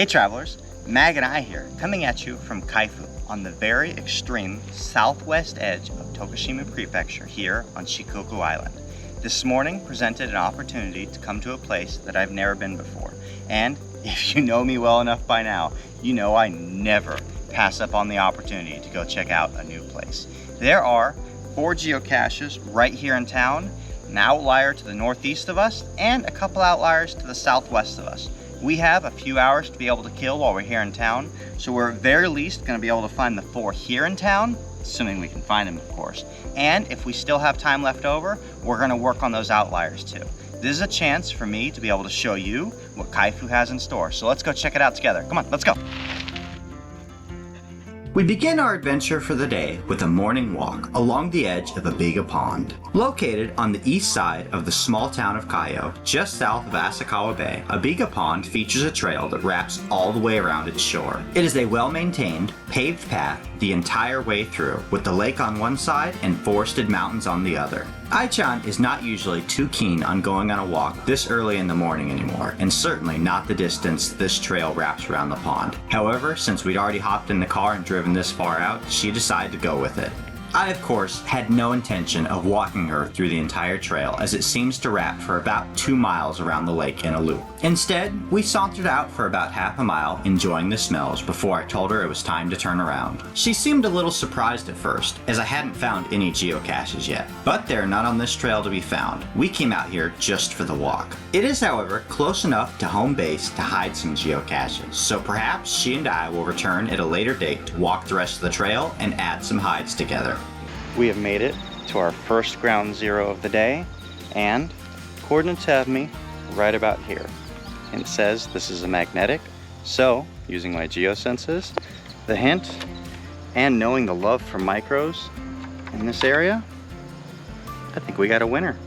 Hey travelers, Mag and I here, coming at you from Kaifu on the very extreme southwest edge of Tokushima Prefecture here on Shishikui Island. This morning presented an opportunity to come to a place that I've never been before. And if you know me well enough by now, you know I never pass up on the opportunity to go check out a new place. There are 4 geocaches right here in town, an outlier to the northeast of us, and a couple outliers to the southwest of us. We have a few hours to be able to kill while we're here in town, so we're at very least going to be able to find the 4 here in town, assuming we can find them, of course. And if we still have time left over, we're going to work on those outliers too. This is a chance for me to be able to show you what Kaifu has in store. So let's go check it out together. Come on, let's go. We begin our adventure for the day with a morning walk along the edge of Ebigaike Pond. Located on the east side of the small town of Kaiyo, just south of Mitoko Bay, Ebigaike Pond features a trail that wraps all the way around its shore. It is a well-maintained, paved path the entire way through, with the lake on one side and forested mountains on the other. Ai-chan is not usually too keen on going on a walk this early in the morning anymore, and certainly not the distance this trail wraps around the pond. However, since we'd already hopped in the car and driven this far out, she decided to go with it. I, of course, had no intention of walking her through the entire trail, as it seems to wrap for about 2 miles around the lake in a loop. Instead, we sauntered out for about half a mile, enjoying the smells, before I told her it was time to turn around. She seemed a little surprised at first, as I hadn't found any geocaches yet, but there are none on this trail to be found. We came out here just for the walk. It is, however, close enough to home base to hide some geocaches, so perhaps she and I will return at a later date to walk the rest of the trail and add some hides together. We have made it to our first ground zero of the day, and coordinates have me right about here. And it says this is a magnetic, so using my geosenses, the hint, and knowing the love for micros in this area, I think we got a winner.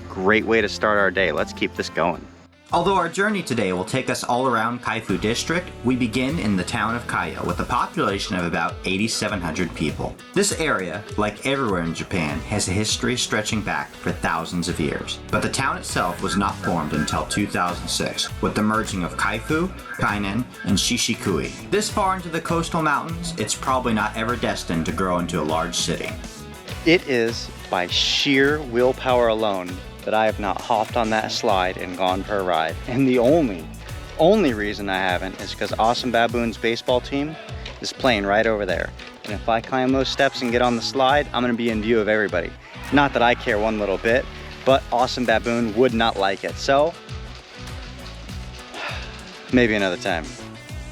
Great way to start our day. Let's keep this going. Although our journey today will take us all around Kaifu district, we begin in the town of Kaiyo with a population of about 8,700 people. This area, like everywhere in Japan, has a history stretching back for thousands of years. But the town itself was not formed until 2006, with the merging of Kaifu, Kainan, and Shishikui. This far into the coastal mountains, it's probably not ever destined to grow into a large city. It is by sheer willpower alone that I have not hopped on that slide and gone for a ride. And the only reason I haven't is because Awesome Baboon's baseball team is playing right over there. And if I climb those steps and get on the slide, I'm gonna be in view of everybody. Not that I care one little bit, but Awesome Baboon would not like it. So, maybe another time.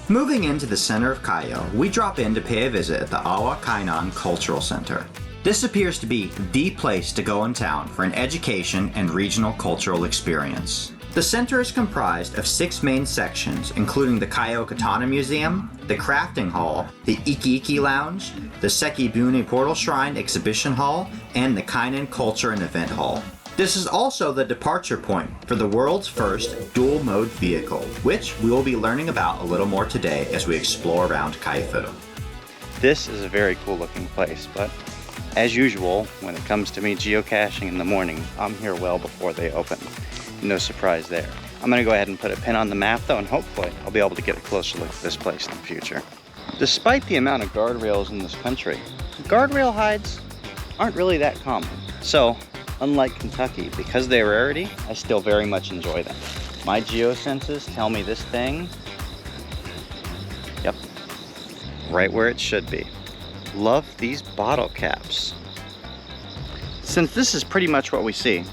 Moving into the center of Kaiyo, we drop in to pay a visit at the Awa Kainan Cultural Center. This appears to be the place to go in town for an education and regional cultural experience. The center is comprised of 6 main sections, including the Kaiyo Katana Museum, the Crafting Hall, the Iki Lounge, the Sekibune Portal Shrine Exhibition Hall, and the Kainan Culture and Event Hall. This is also the departure point for the world's first dual-mode vehicle, which we will be learning about a little more today as we explore around Kaifu. This is a very cool looking place, but as usual, when it comes to me geocaching in the morning, I'm here well before they open. No surprise there. I'm gonna go ahead and put a pin on the map though, and hopefully I'll be able to get a closer look at this place in the future. Despite the amount of guardrails in this country, guardrail hides aren't really that common. So, unlike Kentucky, because they're rarity, I still very much enjoy them. My geosenses tell me this thing, yep, right where it should be. Love these bottle caps. Since this is pretty much what we see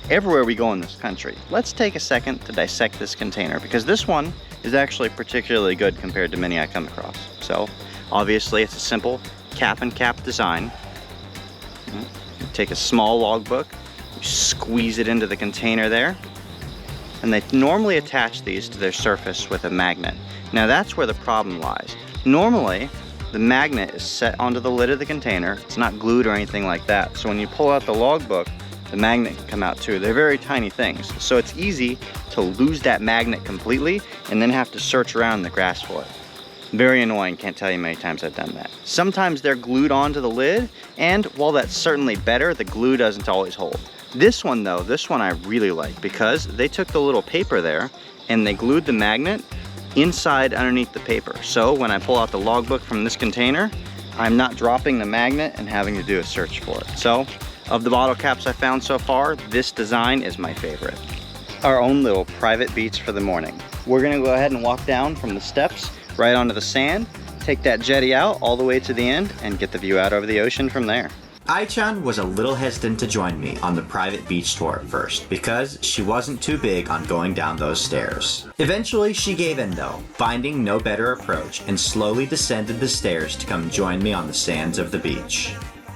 everywhere we go in this country, let's take a second to dissect this container, because this one is actually particularly good compared to many I come across. So obviously it's a simple cap and cap design. You take a small logbook, you squeeze it into the container there, and they normally attach these to their surface with a magnet. Now that's where the problem lies. Normally the magnet is set onto the lid of the container. It's not glued or anything like that. So when you pull out the logbook, the magnet can come out too. They're very tiny things. So it's easy to lose that magnet completely and then have to search around in the grass for it. Very annoying, can't tell you how many times I've done that. Sometimes they're glued onto the lid, and while that's certainly better, the glue doesn't always hold. This one though, this one I really like, because they took the little paper there and they glued the magnet inside underneath the paper. So when I pull out the logbook from this container, I'm not dropping the magnet and having to do a search for it. So of the bottle caps I found so far, this design is my favorite. Our own little private beach for the morning. We're gonna go ahead and walk down from the steps right onto the sand, take that jetty out all the way to the end, and get the view out over the ocean from there. Ai-chan was a little hesitant to join me on the private beach tour at first because she wasn't too big on going down those stairs. Eventually she gave in though, finding no better approach, and slowly descended the stairs to come join me on the sands of the beach.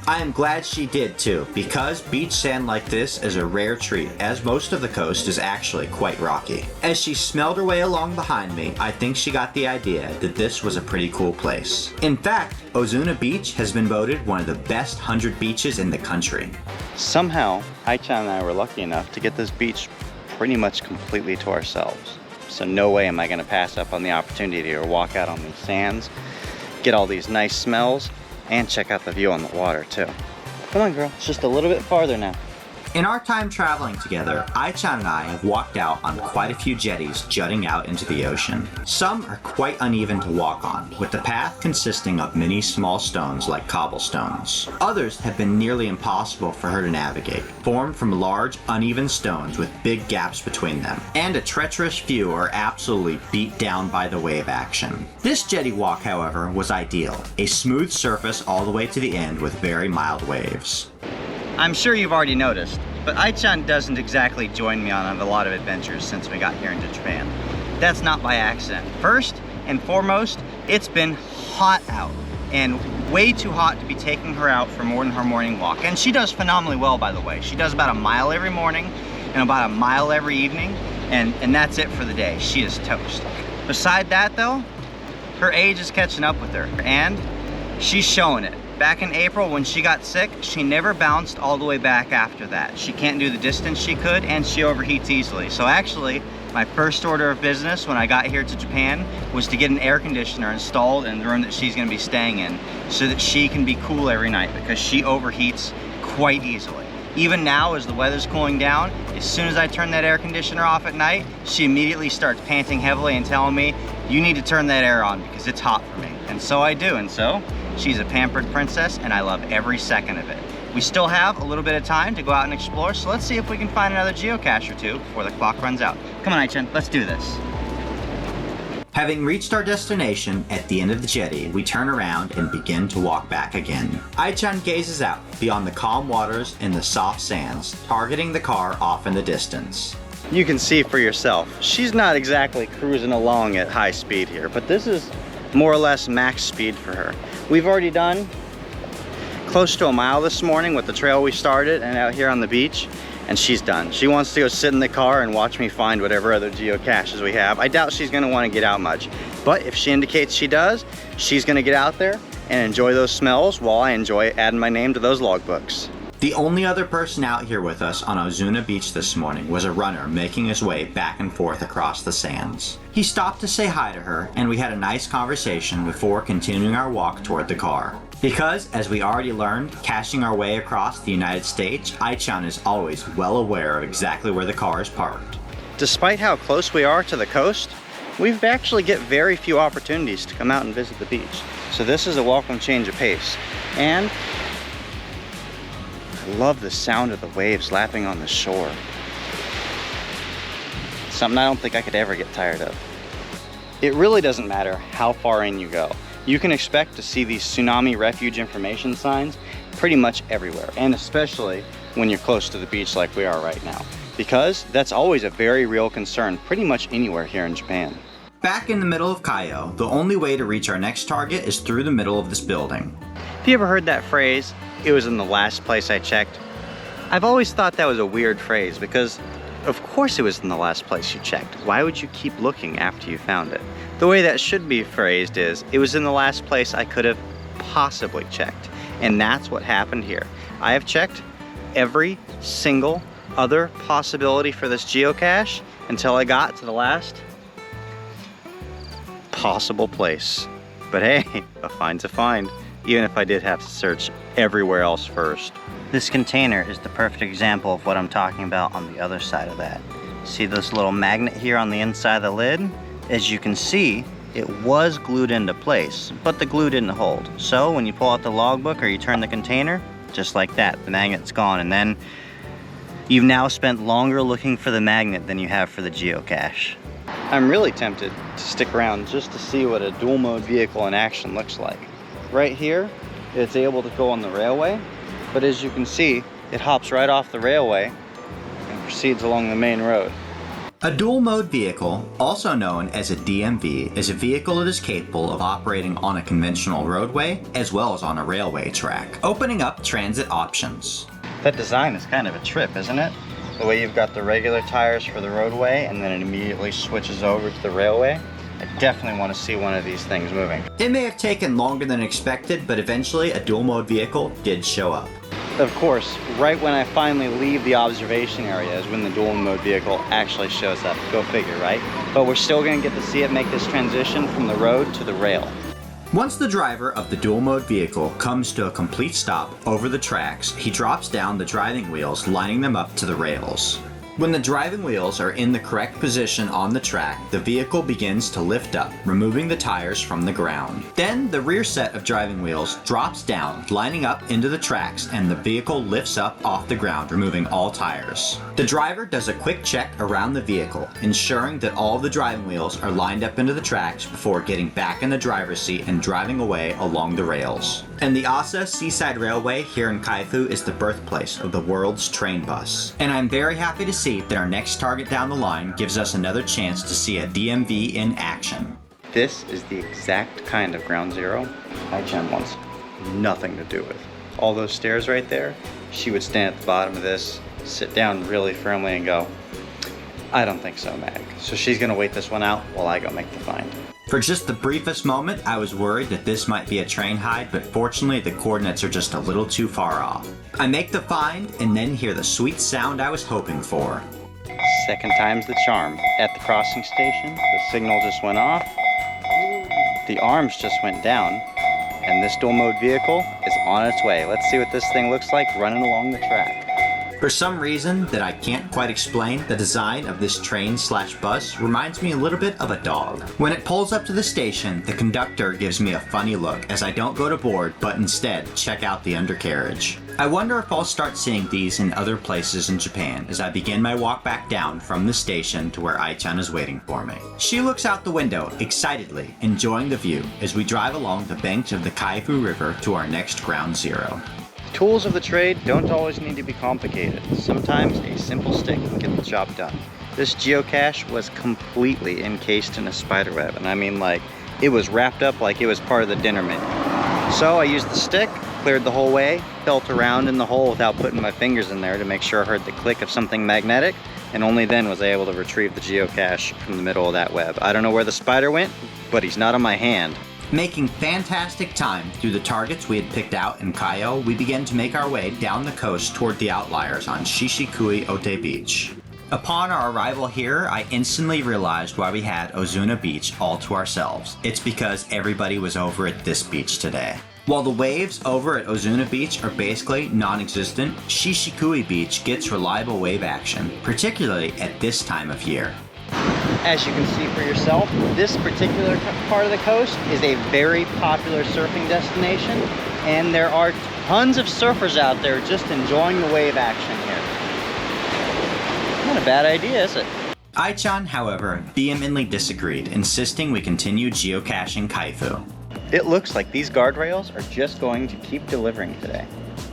I am glad she did too, because beach sand like this is a rare treat, as most of the coast is actually quite rocky. As she smelled her way along behind me, I think she got the idea that this was a pretty cool place. In fact, Ozune Beach has been voted one of the best 100 beaches in the country. Somehow, Ai-chan and I were lucky enough to get this beach pretty much completely to ourselves. So no way am I gonna pass up on the opportunity to walk out on these sands, get all these nice smells, and check out the view on the water too. Come on girl, it's just a little bit farther now. In our time traveling together, Ai-chan and I have walked out on quite a few jetties jutting out into the ocean. Some are quite uneven to walk on, with the path consisting of many small stones like cobblestones. Others have been nearly impossible for her to navigate, formed from large, uneven stones with big gaps between them, and a treacherous few are absolutely beat down by the wave action. This jetty walk, however, was ideal, a smooth surface all the way to the end with very mild waves. I'm sure you've already noticed, but Ai-chan doesn't exactly join me on a lot of adventures since we got here into Japan. That's not by accident. First and foremost, it's been hot out, and way too hot to be taking her out for more than her morning walk. And she does phenomenally well, by the way. She does about a mile every morning and about a mile every evening, and that's it for the day. She is toast. Beside that though, her age is catching up with her, and she's showing it. Back in April when she got sick, she never bounced all the way back after that. She can't do the distance she could, and she overheats easily. So actually, my first order of business when I got here to Japan was to get an air conditioner installed in the room that she's gonna be staying in so that she can be cool every night, because she overheats quite easily. Even now, as the weather's cooling down, as soon as I turn that air conditioner off at night, she immediately starts panting heavily and telling me, you need to turn that air on because it's hot for me. And so I do, and so she's a pampered princess, and I love every second of it. We still have a little bit of time to go out and explore, so let's see if we can find another geocache or two before the clock runs out. Come on, Ai-chan, let's do this. Having reached our destination at the end of the jetty, we turn around and begin to walk back again. Ai-chan gazes out beyond the calm waters and the soft sands, targeting the car off in the distance. You can see for yourself, she's not exactly cruising along at high speed here, but this is more or less max speed for her. We've already done close to a mile this morning with the trail we started and out here on the beach, and she's done. She wants to go sit in the car and watch me find whatever other geocaches we have. I doubt she's gonna wanna get out much, but if she indicates she does, she's gonna get out there and enjoy those smells while I enjoy adding my name to those logbooks. The only other person out here with us on Ozune Beach this morning was a runner making his way back and forth across the sands. He stopped to say hi to her, and we had a nice conversation before continuing our walk toward the car. Because, as we already learned, caching our way across the United States, Ai-chan is always well aware of exactly where the car is parked. Despite how close we are to the coast, we've actually get very few opportunities to come out and visit the beach. So this is a welcome change of pace. And I love the sound of the waves lapping on the shore. Something I don't think I could ever get tired of. It really doesn't matter how far in you go. You can expect to see these tsunami refuge information signs pretty much everywhere, and especially when you're close to the beach like we are right now, because that's always a very real concern pretty much anywhere here in Japan. Back in the middle of Kaiyo, the only way to reach our next target is through the middle of this building. Have you ever heard that phrase, "It was in the last place I checked"? I've always thought that was a weird phrase because of course it was in the last place you checked. Why would you keep looking after you found it? The way that should be phrased is, it was in the last place I could have possibly checked. And that's what happened here. I have checked every single other possibility for this geocache until I got to the last possible place. But hey, a find's a find, even if I did have to search everywhere else first. This container is the perfect example of what I'm talking about on the other side of that. See this little magnet here on the inside of the lid? As you can see, it was glued into place, but the glue didn't hold. So when you pull out the logbook or you turn the container, just like that, the magnet's gone, and then you've now spent longer looking for the magnet than you have for the geocache. I'm really tempted to stick around just to see what a dual mode vehicle in action looks like. Right here, it's able to go on the railway, but as you can see, it hops right off the railway and proceeds along the main road. A dual mode vehicle, also known as a DMV, is a vehicle that is capable of operating on a conventional roadway as well as on a railway track, opening up transit options. That design is kind of a trip, isn't it? The way you've got the regular tires for the roadway and then it immediately switches over to the railway. I definitely want to see one of these things moving. It may have taken longer than expected, but eventually a dual mode vehicle did show up. Of course, right when I finally leave the observation area is when the dual mode vehicle actually shows up. Go figure, right? But we're still going to get to see it make this transition from the road to the rail. Once the driver of the dual mode vehicle comes to a complete stop over the tracks, he drops down the driving wheels, lining them up to the rails. When the driving wheels are in the correct position on the track, the vehicle begins to lift up, removing the tires from the ground. Then the rear set of driving wheels drops down, lining up into the tracks, and the vehicle lifts up off the ground, removing all tires. The driver does a quick check around the vehicle, ensuring that all of the driving wheels are lined up into the tracks before getting back in the driver's seat and driving away along the rails. And the Asa Seaside Railway here in Kaifu is the birthplace of the world's train bus. And I'm very happy to see that our next target down the line gives us another chance to see a DMV in action. This is the exact kind of ground zero Ai-chan wants nothing to do with. All those stairs right there, she would stand at the bottom of this, sit down really firmly and go, I don't think so, Mag. So she's gonna wait this one out while I go make the find. For just the briefest moment, I was worried that this might be a train hide, but fortunately the coordinates are just a little too far off. I make the find and then hear the sweet sound I was hoping for. Second time's the charm. At the crossing station, the signal just went off, the arms just went down, and this dual mode vehicle is on its way. Let's see what this thing looks like running along the track. For some reason that I can't quite explain, the design of this train/bus reminds me a little bit of a dog. When it pulls up to the station, the conductor gives me a funny look as I don't go to board, but instead check out the undercarriage. I wonder if I'll start seeing these in other places in Japan as I begin my walk back down from the station to where Ai-chan is waiting for me. She looks out the window excitedly, enjoying the view as we drive along the banks of the Kaifu River to our next ground zero. Tools of the trade don't always need to be complicated. Sometimes a simple stick can get the job done. This geocache was completely encased in a spider web, and I mean like, it was wrapped up like it was part of the dinner menu. So I used the stick, cleared the whole way, felt around in the hole without putting my fingers in there to make sure I heard the click of something magnetic, and only then was I able to retrieve the geocache from the middle of that web. I don't know where the spider went, but he's not on my hand. Making fantastic time through the targets we had picked out in Kaiyo, we began to make our way down the coast toward the outliers on Shishikui Beach. Upon our arrival here, I instantly realized why we had Ozune Beach all to ourselves. It's because everybody was over at this beach today. While the waves over at Ozune Beach are basically non-existent, Shishikui Beach gets reliable wave action, particularly at this time of year. As you can see for yourself, this particular part of the coast is a very popular surfing destination, and there are tons of surfers out there just enjoying the wave action here. Not a bad idea, is it? Ai-chan, however, vehemently disagreed, insisting we continue geocaching Kaifu. It looks like these guardrails are just going to keep delivering today.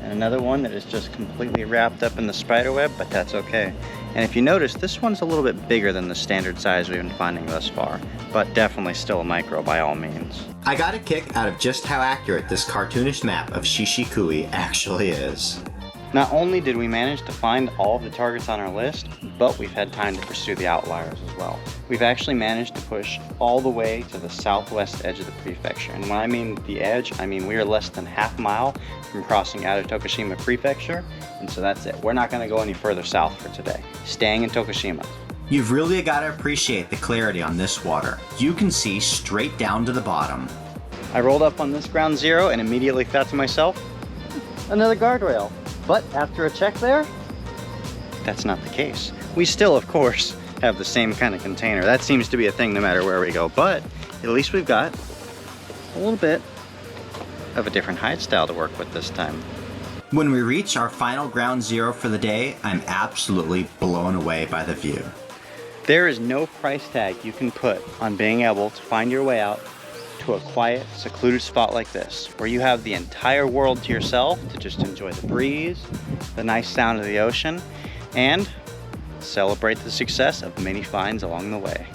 And another one that is just completely wrapped up in the spider web, but that's okay. And if you notice, this one's a little bit bigger than the standard size we've been finding thus far, but definitely still a micro by all means. I got a kick out of just how accurate this cartoonish map of Shishikui actually is. Not only did we manage to find all of the targets on our list, but we've had time to pursue the outliers as well. We've actually managed to push all the way to the southwest edge of the prefecture. And when I mean the edge, I mean we are less than half a mile from crossing out of Tokushima Prefecture, and so that's it. We're not going to go any further south for today. Staying in Tokushima. You've really got to appreciate the clarity on this water. You can see straight down to the bottom. I rolled up on this ground zero and immediately thought to myself, another guardrail. But after a check there, that's not the case. We still, of course, have the same kind of container. That seems to be a thing no matter where we go, but at least we've got a little bit of a different hide style to work with this time. When we reach our final ground zero for the day, I'm absolutely blown away by the view. There is no price tag you can put on being able to find your way out to a quiet, secluded spot like this, where you have the entire world to yourself to just enjoy the breeze, the nice sound of the ocean, and celebrate the success of many finds along the way.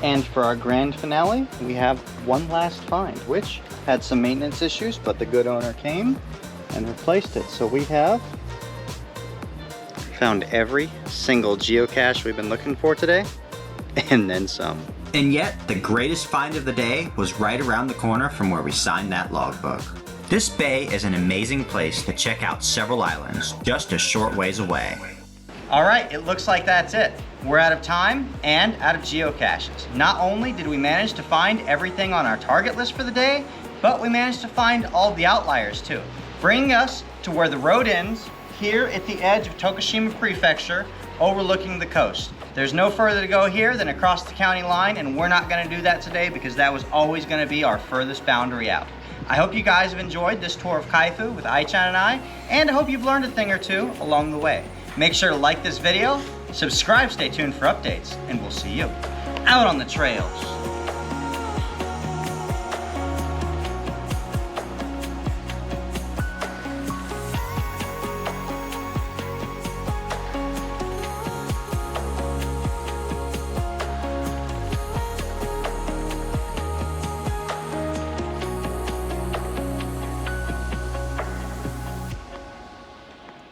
And for our grand finale, we have one last find, which had some maintenance issues, but the good owner came and replaced it. So we have found every single geocache we've been looking for today, and then some. And yet, the greatest find of the day was right around the corner from where we signed that logbook. This bay is an amazing place to check out several islands just a short ways away. All right, it looks like that's it. We're out of time and out of geocaches. Not only did we manage to find everything on our target list for the day, but we managed to find all the outliers too, bringing us to where the road ends here at the edge of Tokushima Prefecture, overlooking the coast. There's no further to go here than across the county line, and we're not gonna do that today because that was always gonna be our furthest boundary out. I hope you guys have enjoyed this tour of Kaifu with Ai-chan and I hope you've learned a thing or two along the way. Make sure to like this video, subscribe, stay tuned for updates, and we'll see you out on the trails.